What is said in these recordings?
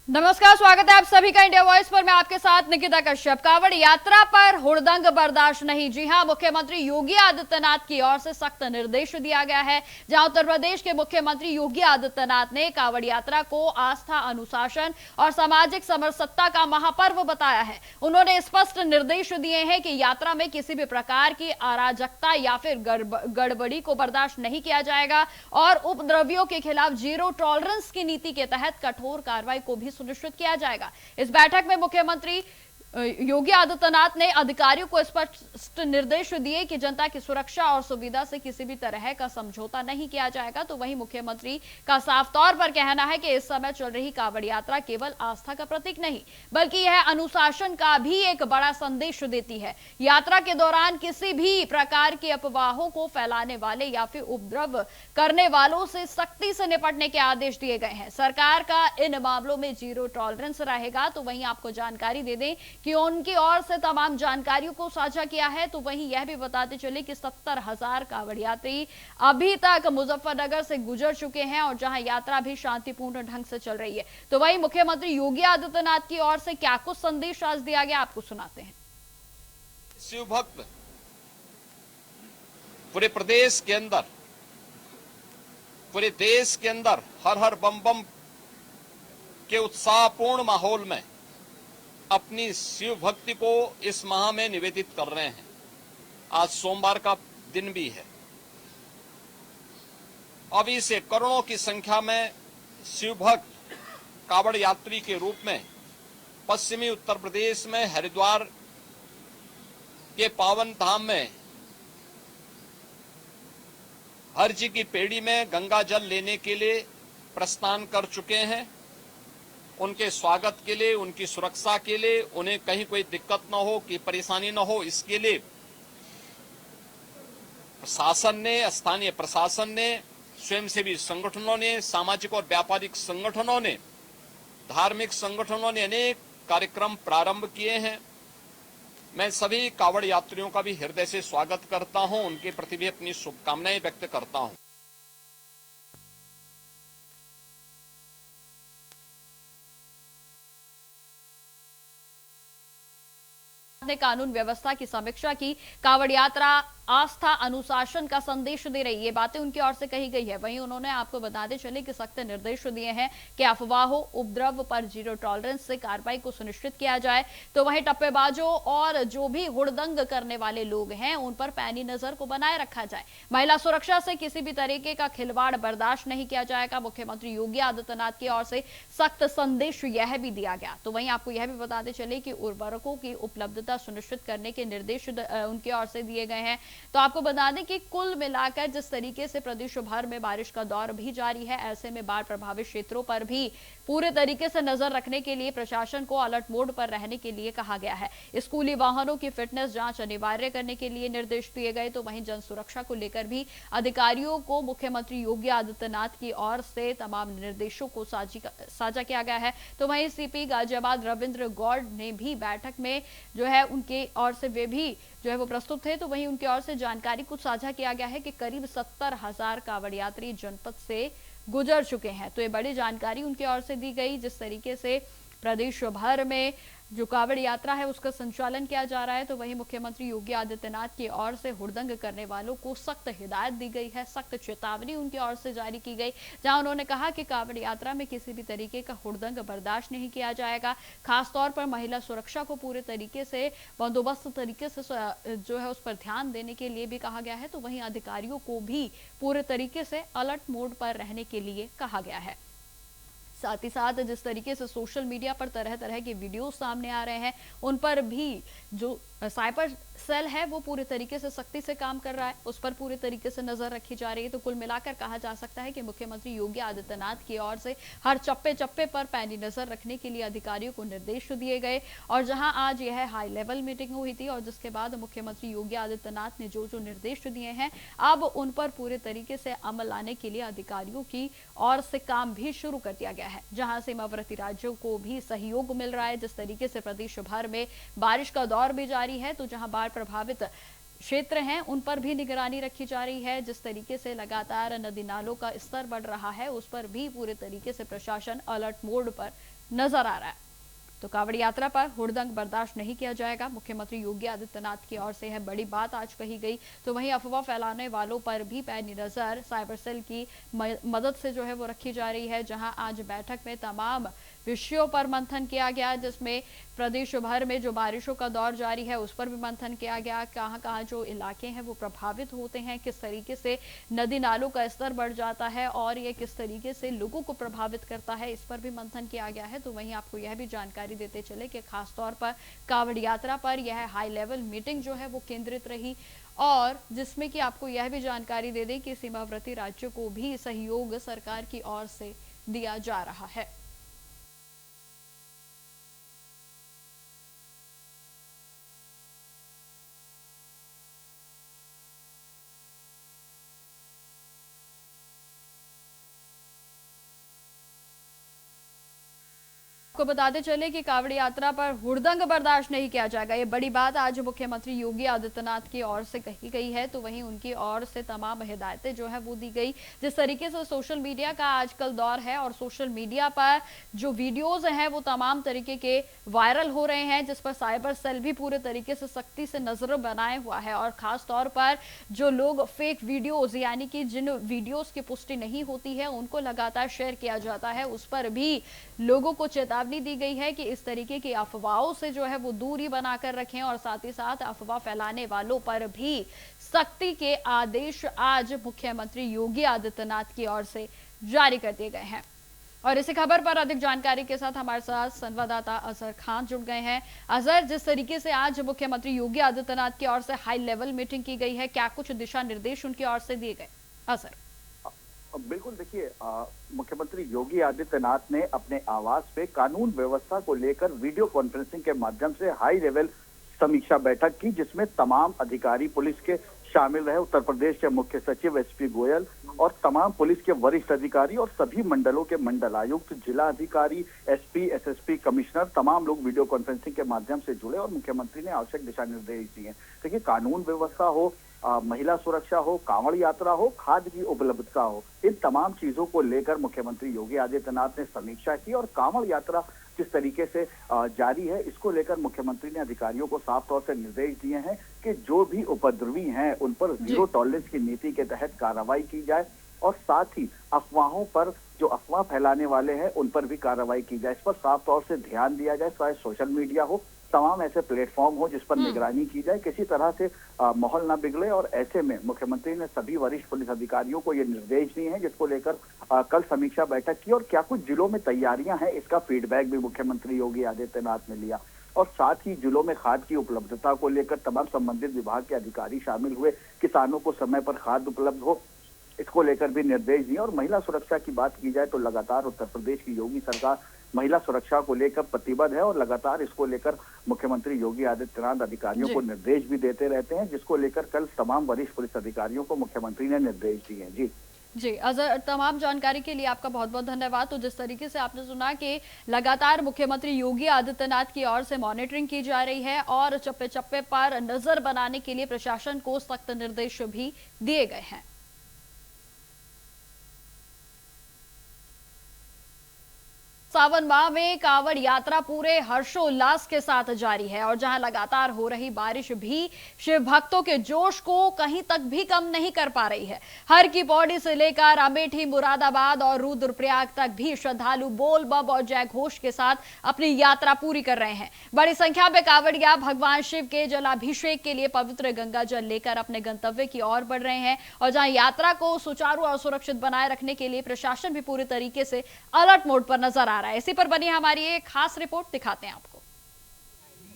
नमस्कार, स्वागत है आप सभी का इंडिया वॉइस पर। मैं आपके साथ निकिता कश्यप। कांवड़ यात्रा पर हुड़दंग बर्दाश्त नहीं। जी हां, मुख्यमंत्री योगी आदित्यनाथ की ओर से सख्त निर्देश दिया गया है। जहां उत्तर प्रदेश के मुख्यमंत्री योगी आदित्यनाथ ने कांवड़ यात्रा को आस्था, अनुशासन और सामाजिक समरसत्ता का महापर्व बताया है। उन्होंने स्पष्ट निर्देश दिए हैं कि यात्रा में किसी भी प्रकार की अराजकता या फिर गड़बड़ी को बर्दाश्त नहीं किया जाएगा और उपद्रवियों के खिलाफ जीरो टॉलरेंस की नीति के तहत कठोर कार्रवाई को भी सुनिश्चित किया जाएगा। इस बैठक में मुख्यमंत्री योगी आदित्यनाथ ने अधिकारियों को स्पष्ट निर्देश दिए कि जनता की सुरक्षा और सुविधा से किसी भी तरह का समझौता नहीं किया जाएगा। तो वहीं मुख्यमंत्री का साफ तौर पर कहना है कि इस समय चल रही कांवड़ यात्रा केवल आस्था का प्रतीक नहीं, बल्कि यह अनुशासन का भी एक बड़ा संदेश देती है। यात्रा के दौरान किसी भी प्रकार की अफवाहों को फैलाने वाले या फिर उपद्रव करने वालों से सख्ती से निपटने के आदेश दिए गए हैं। सरकार का इन मामलों में जीरो टॉलरेंस रहेगा। तो वहीं आपको जानकारी दे दें कि उनकी ओर से तमाम जानकारियों को साझा किया है। तो वहीं यह भी बताते चले कि 70,000 कांवड़ यात्री अभी तक मुजफ्फरनगर से गुजर चुके हैं और जहां यात्रा भी शांतिपूर्ण ढंग से चल रही है। तो वहीं मुख्यमंत्री योगी आदित्यनाथ की ओर से क्या कुछ संदेश आज दिया गया, आपको सुनाते हैं। शिव भक्त पूरे प्रदेश के अंदर, पूरे देश के अंदर हर हर बम बम के उत्साहपूर्ण माहौल में अपनी शिव भक्ति को इस माह में निवेदित कर रहे हैं। आज सोमवार का दिन भी है। अभी से करोड़ों की संख्या में शिव भक्त कांवड़ यात्री के रूप में पश्चिमी उत्तर प्रदेश में हरिद्वार के पावन धाम में हर जी की पेड़ी में गंगा जल लेने के लिए प्रस्थान कर चुके हैं। उनके स्वागत के लिए, उनकी सुरक्षा के लिए, उन्हें कहीं कोई दिक्कत न हो, कि परेशानी न हो, इसके लिए प्रशासन ने, स्थानीय प्रशासन ने, स्वयंसेवी संगठनों ने, सामाजिक और व्यापारिक संगठनों ने, धार्मिक संगठनों ने अनेक कार्यक्रम प्रारंभ किए हैं। मैं सभी कांवड़ यात्रियों का भी हृदय से स्वागत करता हूं, उनके प्रति भी अपनी शुभकामनाएं व्यक्त करता हूं। ने कानून व्यवस्था की समीक्षा की। कांवड़ यात्रा आस्था, अनुशासन का संदेश दे रही, ये बातें उनकी ओर से कही गई है। वहीं उन्होंने आपको बताते चले कि सख्त निर्देश दिए हैं कि अफवाहों, उपद्रव पर जीरो टॉलरेंस से कार्रवाई को सुनिश्चित किया जाए। तो वहीं टप्पेबाजों और जो भी हुड़दंग करने वाले लोग हैं उन पर पैनी नजर को बनाए रखा जाए। महिला सुरक्षा से किसी भी तरीके का खिलवाड़ बर्दाश्त नहीं किया जाएगा। मुख्यमंत्री योगी आदित्यनाथ की ओर से सख्त संदेश यह भी दिया गया। तो वहीं आपको यह भी बताते चले कि उर्वरकों की उपलब्धता सुनिश्चित करने के निर्देश उनकी ओर से दिए गए हैं। तो आपको बता दें कि कुल मिलाकर जिस तरीके से प्रदेश भर में बारिश का दौर भी जारी है, ऐसे में बाढ़ प्रभावित क्षेत्रों पर भी पूरे तरीके से नजर रखने के लिए प्रशासन को अलर्ट मोड पर रहने के लिए कहा गया है। स्कूली वाहनों की फिटनेस जांच अनिवार्य करने के लिए निर्देश दिए गए। तो वहीं जन सुरक्षा को लेकर भी अधिकारियों को मुख्यमंत्री योगी आदित्यनाथ की ओर से तमाम निर्देशों को साझा किया गया है। तो वहीं सीपी गाजियाबाद रविंद्र गौड़ ने भी बैठक में जो है उनके ओर से वे भी जो है वो प्रस्तुत थे। तो वहीं उनकी ओर से जानकारी कुछ साझा किया गया है कि करीब 70,000 कांवड़ यात्री जनपद से गुजर चुके हैं। तो ये बड़ी जानकारी उनकी ओर से दी गई। जिस तरीके से प्रदेश भर में जो कांवड़ यात्रा है उसका संचालन किया जा रहा है, तो वहीं मुख्यमंत्री योगी आदित्यनाथ की ओर से हुड़दंग करने वालों को सख्त हिदायत दी गई है, सख्त चेतावनी उनकी ओर से जारी की गई, जहां उन्होंने कहा कि कांवड़ यात्रा में किसी भी तरीके का हुड़दंग बर्दाश्त नहीं किया जाएगा। खासतौर पर महिला सुरक्षा को पूरे तरीके से बंदोबस्त तरीके से जो है उस पर ध्यान देने के लिए भी कहा गया है। तो वहीं अधिकारियों को भी पूरे तरीके से अलर्ट मोड पर रहने के लिए कहा गया है। साथ ही साथ जिस तरीके से सोशल मीडिया पर तरह तरह के वीडियो सामने आ रहे हैं, उन पर भी जो साइबर सेल है वो पूरे तरीके से सख्ती से काम कर रहा है, उस पर पूरे तरीके से नजर रखी जा रही है। तो कुल मिलाकर कहा जा सकता है कि मुख्यमंत्री योगी आदित्यनाथ की ओर से हर चप्पे चप्पे पर पैनी नजर रखने के लिए अधिकारियों को निर्देश दिए गए। और जहां आज यह हाई लेवल मीटिंग हुई थी और जिसके बाद मुख्यमंत्री योगी आदित्यनाथ ने जो जो निर्देश दिए हैं, अब उन पर पूरे तरीके से अमल लाने के लिए अधिकारियों की ओर से काम भी शुरू कर दिया गया है। जहां सीमावर्ती राज्यों को भी सहयोग मिल रहा है। जिस तरीके से प्रदेश भर में बारिश का दौर भी जारी है, तो जहां बाढ़ प्रभावित क्षेत्र हैं उन पर भी निगरानी रखी जा रही है। जिस तरीके से लगातार नदी नालों का स्तर बढ़ रहा है, उस पर भी पूरे तरीके से प्रशासन अलर्ट मोड पर नजर आ रहा है। तो कांवड़ यात्रा पर हुड़दंग बर्दाश्त नहीं किया जाएगा, मुख्यमंत्री योगी आदित्यनाथ की ओर से है बड़ी बात आज कही गई। तो वहीं अफवाह फैलाने वालों पर भी पैनी नजर साइबर सेल की मदद से जो है वो रखी जा रही है, जहां आज बैठक में तमाम विषयों पर मंथन किया गया, जिसमें प्रदेश भर में जो बारिशों का दौर जारी है उस पर भी मंथन किया गया। कहां कहां जो इलाके हैं वो प्रभावित होते हैं, किस तरीके से नदी नालों का स्तर बढ़ जाता है और ये किस तरीके से लोगों को प्रभावित करता है, इस पर भी मंथन किया गया है। तो वहीं आपको यह भी जानकारी देते चले कि खासतौर पर कांवड़ यात्रा पर यह हाई लेवल मीटिंग जो है वो केंद्रित रही, और जिसमें कि आपको यह भी जानकारी दे दें कि सीमावर्ती राज्यों को भी सहयोग सरकार की ओर से दिया जा रहा है। आपको बताते चले कि कांवड़ यात्रा पर हुड़दंग बर्दाश्त नहीं किया जाएगा, ये बड़ी बात आज मुख्यमंत्री योगी आदित्यनाथ की ओर से कही गई है। तो वहीं उनकी ओर से तमाम हिदायतें जो है वो दी गई। जिस तरीके से सोशल मीडिया का आजकल दौर है और सोशल मीडिया पर जो वीडियोज हैं वो तमाम तरीके के वायरल हो रहे हैं, जिस पर साइबर सेल भी पूरे तरीके से सख्ती से नजर बनाए हुआ है। और खास तौर पर जो लोग फेक वीडियोज यानी कि जिन वीडियोज की पुष्टि नहीं होती है उनको लगातार शेयर किया जाता है, उस पर भी लोगों को चेतावनी दी गई है कि इस तरीके की अफवाहों से जो है वो दूरी बनाकर रखें, और साथ ही साथ अफवाह फैलाने वालों पर भी सख्ती के आदेश आज मुख्यमंत्री योगी आदित्यनाथ की ओर से जारी कर दिए गए हैं। और इसी खबर पर अधिक जानकारी के साथ हमारे साथ संवाददाता अजहर खान जुड़ गए हैं। अजहर, जिस तरीके से आज मुख्यमंत्री योगी आदित्यनाथ की ओर से हाई लेवल मीटिंग की गई है, क्या कुछ दिशा निर्देश उनकी ओर से दिए गए? अजहर। बिल्कुल, देखिए, मुख्यमंत्री योगी आदित्यनाथ ने अपने आवास पे कानून व्यवस्था को लेकर वीडियो कॉन्फ्रेंसिंग के माध्यम से हाई लेवल समीक्षा बैठक की, जिसमें तमाम अधिकारी पुलिस के शामिल रहे। उत्तर प्रदेश के मुख्य सचिव एसपी गोयल और तमाम पुलिस के वरिष्ठ अधिकारी और सभी मंडलों के मंडलायुक्त, जिला अधिकारी, एसपी, एसएसपी, कमिश्नर, तमाम लोग वीडियो कॉन्फ्रेंसिंग के माध्यम से जुड़े और मुख्यमंत्री ने आवश्यक दिशा निर्देश दिए। देखिए, कानून व्यवस्था हो, महिला सुरक्षा हो, कांवड़ यात्रा हो, खाद्य की उपलब्धता हो, इन तमाम चीजों को लेकर मुख्यमंत्री योगी आदित्यनाथ ने समीक्षा की। और कांवड़ यात्रा किस तरीके से जारी है, इसको लेकर मुख्यमंत्री ने अधिकारियों को साफ तौर से निर्देश दिए हैं कि जो भी उपद्रवी हैं उन पर जीरो टॉलरेंस की नीति के तहत कार्रवाई की जाए, और साथ ही अफवाहों पर, जो अफवाह फैलाने वाले हैं उन पर भी कार्रवाई की जाए। इस पर साफ तौर से ध्यान दिया जाए, चाहे सोशल मीडिया हो, तमाम ऐसे प्लेटफॉर्म हो जिस पर निगरानी की जाए, किसी तरह से माहौल ना बिगड़े। और ऐसे में मुख्यमंत्री ने सभी वरिष्ठ पुलिस अधिकारियों को ये निर्देश दिए हैं, जिसको लेकर कल समीक्षा बैठक की। और क्या कुछ जिलों में तैयारियां हैं, इसका फीडबैक भी मुख्यमंत्री योगी आदित्यनाथ ने लिया। और साथ ही जिलों में खाद की उपलब्धता को लेकर तमाम संबंधित विभाग के अधिकारी शामिल हुए, किसानों को समय पर खाद उपलब्ध हो, इसको लेकर भी निर्देश दिए। और महिला सुरक्षा की बात की जाए तो लगातार उत्तर प्रदेश की योगी सरकार महिला सुरक्षा को लेकर प्रतिबद्ध है, और लगातार इसको लेकर मुख्यमंत्री योगी आदित्यनाथ अधिकारियों को निर्देश भी देते रहते हैं, जिसको लेकर कल तमाम वरिष्ठ पुलिस अधिकारियों को मुख्यमंत्री ने निर्देश दिए हैं। जी अजहर, तमाम जानकारी के लिए आपका बहुत बहुत धन्यवाद। तो जिस तरीके से आपने सुना कि लगातार मुख्यमंत्री योगी आदित्यनाथ की ओर से मॉनिटरिंग की जा रही है और चप्पे चप्पे पर नजर बनाने के लिए प्रशासन को सख्त निर्देश भी दिए गए हैं। सावन माह में कांवड़ यात्रा पूरे हर्षोल्लास के साथ जारी है, और जहां लगातार हो रही बारिश भी शिव भक्तों के जोश को कहीं तक भी कम नहीं कर पा रही है। हर की पौड़ी से लेकर अमेठी, मुरादाबाद और रुद्रप्रयाग तक भी श्रद्धालु बोल बम और जय घोष के साथ अपनी यात्रा पूरी कर रहे हैं। बड़ी संख्या में कांवड़िया भगवान शिव के जलाभिषेक के लिए पवित्र गंगा जल लेकर अपने गंतव्य की ओर बढ़ रहे हैं, और जहां यात्रा को सुचारू और सुरक्षित बनाए रखने के लिए प्रशासन भी पूरी तरीके से अलर्ट मोड पर नजर आ रहा है। इसी पर बनी हमारी एक खास रिपोर्ट, दिखाते हैं आपको।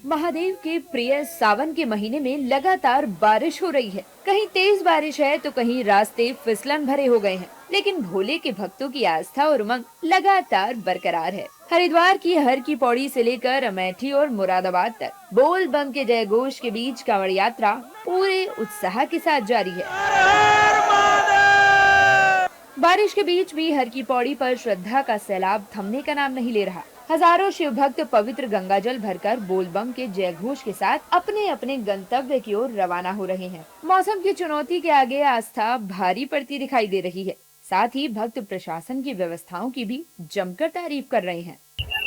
महादेव के प्रिय सावन के महीने में लगातार बारिश हो रही है। कहीं तेज बारिश है तो कहीं रास्ते फिसलन भरे हो गए हैं, लेकिन भोले के भक्तों की आस्था और उमंग लगातार बरकरार है। हरिद्वार की हर की पौड़ी से लेकर अमेठी और मुरादाबाद तक बोल बम के जय घोष के बीच कांवड़ यात्रा पूरे उत्साह के साथ जारी है। बारिश के बीच भी हर की पौड़ी पर श्रद्धा का सैलाब थमने का नाम नहीं ले रहा। हजारों शिव भक्त पवित्र गंगाजल भरकर बोलबम के जय घोष के साथ अपने अपने गंतव्य की ओर रवाना हो रहे हैं। मौसम की चुनौती के आगे आस्था भारी पड़ती दिखाई दे रही है। साथ ही भक्त प्रशासन की व्यवस्थाओं की भी जमकर तारीफ कर रहे हैं।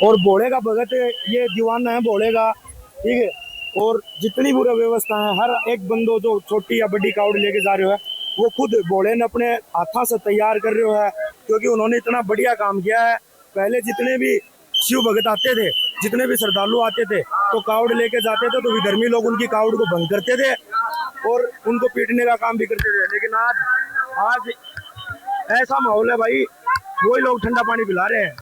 और भोले का भगत ये दीवाना है भोले का, ठीक है। और जितनी बुरा व्यवस्था है, हर एक बंदो जो छोटी या बड़ी कावड़ लेके जा रहे हो है, वो खुद भोले ने अपने हाथों से तैयार कर रहे हो है, क्योंकि उन्होंने इतना बढ़िया काम किया है। पहले जितने भी शिव भगत आते थे, जितने भी श्रद्धालु आते थे, तो कावड़ लेके जाते थे, तो विधर्मी लोग उनकी कावड़ को भंग करते थे और उनको पीटने का काम भी करते थे। लेकिन आज ऐसा माहौल है भाई, वही लोग ठंडा पानी पिला रहे हैं।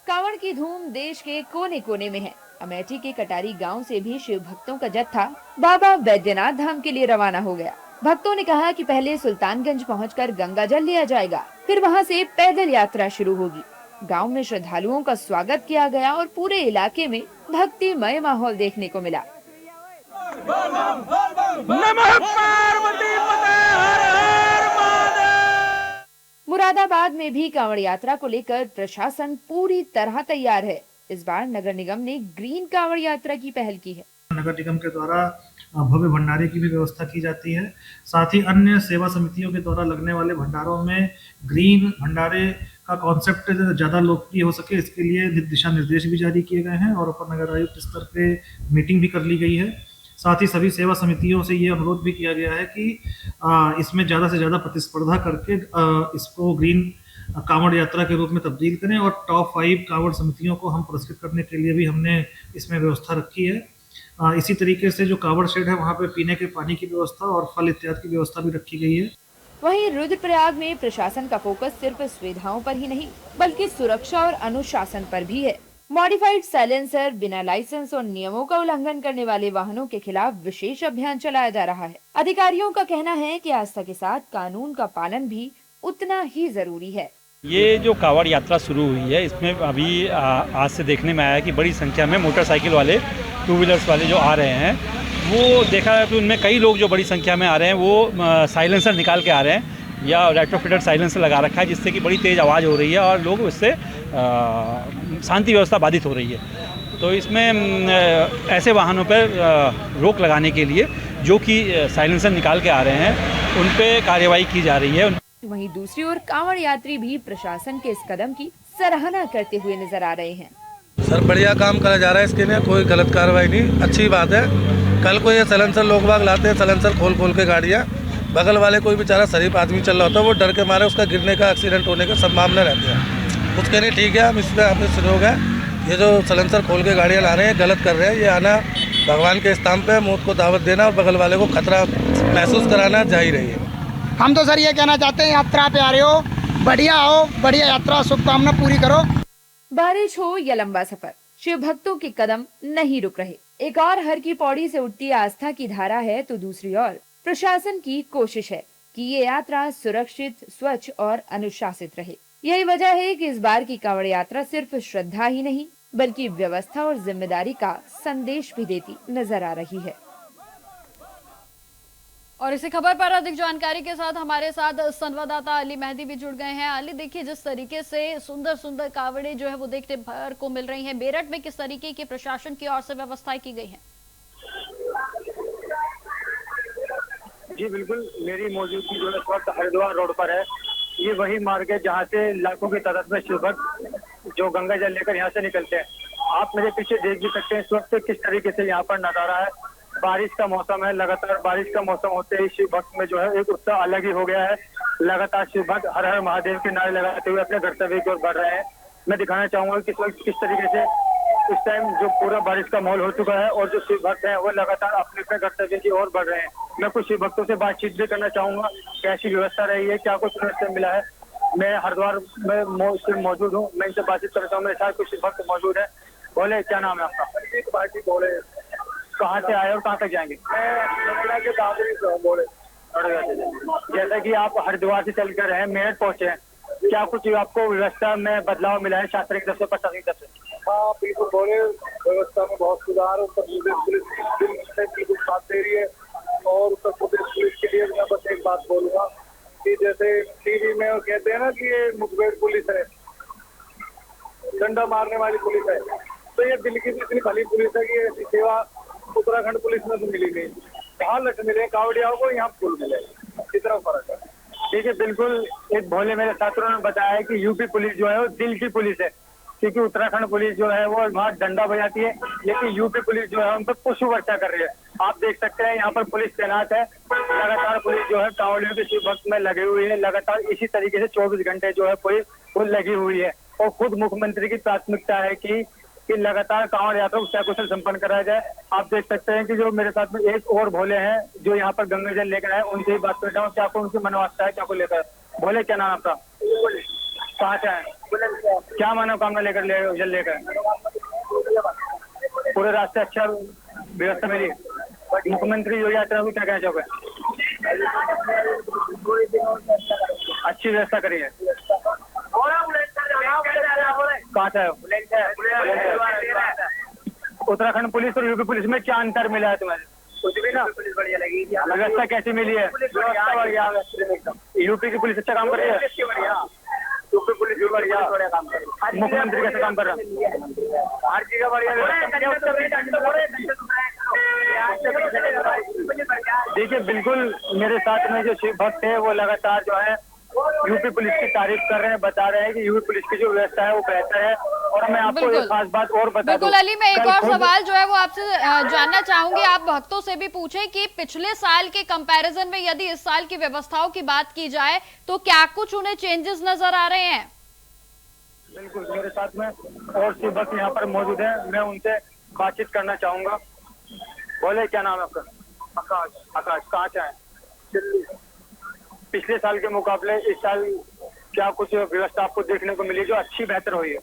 कांवड़ की धूम देश के कोने कोने में है। अमेठी के कटारी गांव से भी शिव भक्तों का जत्था बाबा बैद्यनाथ धाम के लिए रवाना हो गया। भक्तों ने कहा कि पहले सुल्तानगंज पहुंचकर गंगा जल लिया जाएगा, फिर वहां से पैदल यात्रा शुरू होगी। गांव में श्रद्धालुओं का स्वागत किया गया और पूरे इलाके में भक्तिमय माहौल देखने को मिला। मुरादाबाद में भी कांवड़ यात्रा को लेकर प्रशासन पूरी तरह तैयार है। इस बार नगर निगम ने ग्रीन कांवड़ यात्रा की पहल की है। नगर निगम के द्वारा भव्य भंडारे की भी व्यवस्था की जाती है। साथ ही अन्य सेवा समितियों के द्वारा लगने वाले भंडारों में ग्रीन भंडारे का कॉन्सेप्ट ज़्यादा लोकप्रिय हो सके, इसके लिए दिशा निर्देश भी जारी किए गए हैं और अपर नगर आयुक्त स्तर पे मीटिंग भी कर ली गई है। साथ ही सभी सेवा समितियों से ये अनुरोध भी किया गया है कि इसमें ज़्यादा से ज़्यादा प्रतिस्पर्धा करके इसको ग्रीन कांवड़ यात्रा के रूप में तब्दील करें और टॉप 5 कांवड़ समितियों को हम पुरस्कृत करने के लिए भी हमने इसमें व्यवस्था रखी है। इसी तरीके से जो कांवड़ शेड है वहाँ पे पीने के पानी की व्यवस्था और फल इत्यादि की व्यवस्था भी रखी गई है। वहीं रुद्रप्रयाग में प्रशासन का फोकस सिर्फ सुविधाओं पर ही नहीं बल्कि सुरक्षा और अनुशासन पर भी है। मॉडिफाइड साइलेंसर, बिना लाइसेंस और नियमों का उल्लंघन करने वाले वाहनों के खिलाफ विशेष अभियान चलाया जा रहा है। अधिकारियों का कहना है कि आस्था के साथ कानून का पालन भी उतना ही जरूरी है। ये जो कांवड़ यात्रा शुरू हुई है, इसमें अभी आज से देखने में आया कि बड़ी संख्या में मोटरसाइकिल वाले, 2 व्हीलर्स वाले जो आ रहे हैं, वो देखा है कि उनमें कई लोग जो बड़ी संख्या में आ रहे हैं वो साइलेंसर निकाल के आ रहे हैं या रेट्रोफिटेड साइलेंसर लगा रखा है, जिससे कि बड़ी तेज़ आवाज़ हो रही है और लोग उससे शांति व्यवस्था बाधित हो रही है। तो इसमें ऐसे वाहनों पर रोक लगाने के लिए जो कि साइलेंसर निकाल के आ रहे हैं, उन पे कार्रवाई की जा रही है। वहीं दूसरी ओर कांवड़ यात्री भी प्रशासन के इस कदम की सराहना करते हुए नजर आ रहे हैं। सर बढ़िया काम करा जा रहा है, इसके लिए कोई गलत कार्रवाई नहीं, अच्छी बात है। कल को ये साइलेंसर लोग बाग लाते हैं, साइलेंसर खोल के गाड़ियाँ, बगल वाले कोई बेचारा शरीफ आदमी चल रहा होता है, वो डर के मारे उसका गिरने का, एक्सीडेंट होने का संभावना रहती है। उसके लिए ठीक है, हम इस पर आपने सहयोग है। ये जो साइलेंसर खोल के गाड़ियाँ ला रहे हैं गलत कर रहे हैं। ये आना भगवान के स्थान पे मौत को दावत देना और बगल वाले को खतरा महसूस कराना जा ही रही है। हम तो सर ये कहना चाहते हैं, यात्रा पे आ रहे हो, बढ़िया हो, बढ़िया यात्रा, शुभकामना पूरी करो। बारिश हो या लंबा सफर, शिव भक्तों के कदम नहीं रुक रहे। एक और हर की पौड़ी से उठती आस्था की धारा है तो दूसरी ओर प्रशासन की कोशिश है कि ये यात्रा सुरक्षित, स्वच्छ और अनुशासित रहे। यही वजह है कि इस बार की कांवड़ यात्रा सिर्फ श्रद्धा ही नहीं बल्कि व्यवस्था और जिम्मेदारी का संदेश भी देती नजर आ रही है। और इसी खबर पर अधिक जानकारी के साथ हमारे साथ संवाददाता अली मेहदी भी जुड़ गए हैं। अली, देखिए जिस तरीके से सुंदर सुंदर कावड़े जो है वो देखने भर को मिल रही हैं, मेरठ में किस तरीके की प्रशासन की ओर से व्यवस्थाएं की गई हैं? जी बिल्कुल, मेरी मौजूदगी जो है इस वक्त हरिद्वार रोड पर है। ये वही मार्ग है जहाँ से लाखों की तादाद में शिव भक्त जो गंगा जल लेकर यहाँ से निकलते हैं। आप मेरे पीछे देख भी सकते हैं इस वक्त किस तरीके से यहाँ पर नजारा है। बारिश का मौसम है, लगातार बारिश का मौसम होते ही शिव भक्त में जो है एक उत्साह अलग ही हो गया है। लगातार शिव भक्त हर हर महादेव के नारे लगाते हुए अपने कर्तव्य की ओर बढ़ रहे हैं। मैं दिखाना चाहूंगा कि इस वक्त किस तरीके से इस टाइम जो पूरा बारिश का माहौल हो चुका है और जो शिव भक्त हैं वो लगातार अपने अपने कर्तव्य की ओर बढ़ रहे हैं। मैं कुछ शिव भक्तों से बातचीत भी करना चाहूंगा, कैसी व्यवस्था रही है, क्या कुछ उन्हें मिला है। मैं हरिद्वार में मौजूद हूँ, मैं इनसे बातचीत करता हूँ। मेरे साथ कुछ शिव भक्त मौजूद है। बोले, क्या नाम है आपका? बोले, कहाँ से आए और कहाँ तक जाएंगे? मैं के दादरी से हूँ। बोले, जैसा कि आप हरिद्वार से चलकर हैं, मेरठ पहुंचे हैं, क्या कुछ आपको व्यवस्था में बदलाव मिला है शास्त्रीय तरफ से, प्रशासनिक तरफ से? हाँ बिल्कुल, बोले व्यवस्था में बहुत सुधार। उत्तर प्रदेश पुलिस बिल्कुल साथ दे रही है और उत्तर प्रदेश पुलिस के लिए मैं बस एक बात बोलूंगा कि जैसे टीवी में कहते हैं ना कि ये मुठभेड़ पुलिस है, डंडा मारने वाली पुलिस है, तो ये दिल्ली की इतनी भली पुलिस है कि ऐसी सेवा उत्तराखंड पुलिस में तो मिली नहीं। जहाँ लट मिले कावड़ियाओं को, यहाँ फूल मिले, इतना फर्क है। ठीक है, बिल्कुल। एक भोले मेरे छात्रों ने बताया है कि यूपी पुलिस जो है वो दिल की पुलिस है। क्योंकि उत्तराखंड पुलिस जो है वो वहाँ डंडा बजाती है, लेकिन यूपी पुलिस जो है उन पर पुष्प वर्षा कर रही है। आप देख सकते हैं यहाँ पर पुलिस तैनात है, लगातार पुलिस जो है कांवड़ियों के शिव भक्त में लगी हुई है, लगातार इसी तरीके से 24 घंटे जो है पुलिस वो लगी हुई है। और खुद मुख्यमंत्री की प्राथमिकता है कि लगातार कांवड़ यात्रा को सकुशल संपन्न कराया जाए। आप देख सकते हैं कि जो मेरे साथ में एक और भोले हैं जो यहाँ पर गंगा जल लेकर आए, उनसे ही बात करता हूँ। क्या आपको उनकी मनोवांछा है, क्या को लेकर? भोले, क्या नाम आपका? कहाँ से आए? क्या मनोकामना लेकर जल लेकर? पूरे रास्ते अच्छा व्यवस्था मिली? मुख्यमंत्री योगी आदित्यनाथ को क्या कहना चाहोगे? अच्छी व्यवस्था करी है। कहाँ से आए हो? उत्तराखंड पुलिस और यूपी पुलिस में क्या अंतर मिला है तुम्हें? कुछ भी ना, पुलिस बढ़िया लगी। व्यवस्था कैसी मिली है? यूपी की पुलिस अच्छा काम कर रही है? यूपी पुलिस भी बढ़िया काम कर रही है। मुख्यमंत्री कैसे काम कर रहा है? हर चीज बढ़िया। देखिए, बिल्कुल मेरे साथ में जो शिव भक्त है वो लगातार जो है यूपी पुलिस की तारीफ कर रहे हैं, बता रहे हैं कि यूपी पुलिस की जो व्यवस्था है वो बेहतर है। और मैं आपको एक खास बात और बता दूं। बिल्कुल अली, मैं एक और सवाल जो है वो आपसे जानना चाहूंगी। आप भक्तों से भी पूछे कि पिछले साल के कंपैरिजन में यदि इस साल की व्यवस्थाओं की बात की जाए तो क्या कुछ उन्हें चेंजेस नजर आ रहे हैं? बिल्कुल, मेरे साथ में और शिव भक्त यहाँ पर मौजूद है, मैं उनसे बातचीत करना चाहूंगा। बोले, क्या नाम है आपका? आकाश। आकाश, कहाँ से आए? दिल्ली। पिछले साल के मुकाबले इस साल क्या कुछ व्यवस्था आपको देखने को मिली जो अच्छी बेहतर हुई है?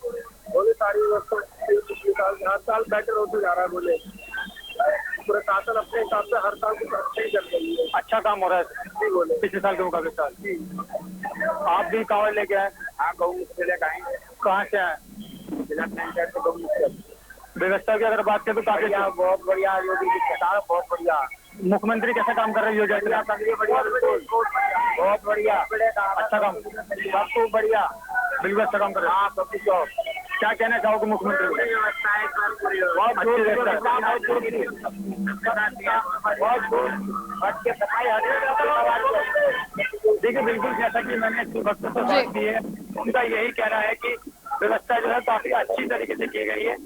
बोले, सारी व्यवस्था पिछले साल हर साल बेहतर होते जा रहा है। बोले, पूरे शासन अपने हिसाब से हर साल कुछ अच्छा ही कर रही है, अच्छा काम हो रहा है। बोले, पिछले साल के मुकाबले साल। आप भी कांवड़ लेके आए? हाँ, गौमुख से लेकर आए। कहाँ से आए? जिला पंचायत से गौमुख। व्यवस्था की अगर बात करें तो काफी बहुत बढ़िया, योगी की सरकार बहुत बढ़िया। मुख्यमंत्री कैसा काम कर रही है? योजना बहुत बढ़िया, अच्छा काम, सब कुछ बढ़िया, बिल्कुल अच्छा काम कर रहे हैं। हाँ, सब कुछ। क्या कहना चाहोगे मुख्यमंत्री को? देखिए, बिल्कुल जैसा कि मैंने भक्तों से बात की है, उनका यही कहना है कि व्यवस्था जो है काफी अच्छी तरीके से की गई है।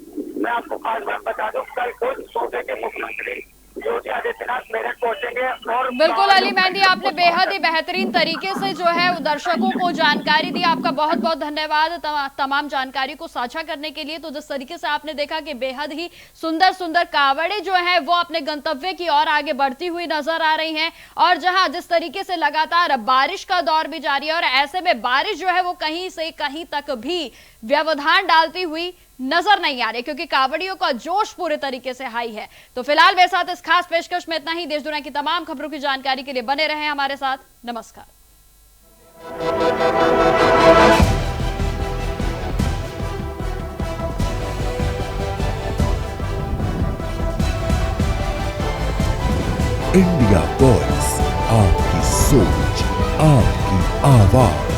मैं आपको खास बात बता दूं, कल खुद सूबे के मुख्यमंत्री योगी आदित्यनाथ मेरठ पहुंचेंगे। और बिल्कुल अली मेहंदी, आपने बेहद ही बेहतरीन तरीके से जो है दर्शकों को जानकारी दी। आपका बहुत बहुत धन्यवाद तमाम जानकारी को साझा करने के लिए। तो जिस तरीके से आपने देखा कि बेहद ही सुंदर सुंदर कावड़े जो है वो अपने गंतव्य की ओर आगे बढ़ती हुई नजर आ रही हैं, और जहां जिस तरीके से लगातार बारिश का दौर भी जारी है, और ऐसे में बारिश जो है वो कहीं से कहीं तक भी व्यवधान डालती हुई नजर नहीं आ रही, क्योंकि कावड़ियों का जोश पूरे तरीके से हाई है। तो फिलहाल मेरे साथ इस खास पेशकश में इतना ही। देश दुनिया की तमाम खबरों की जानकारी के लिए बने रहें हमारे साथ। नमस्कार। इंडिया वॉइस, आपकी सोच, आपकी आवाज।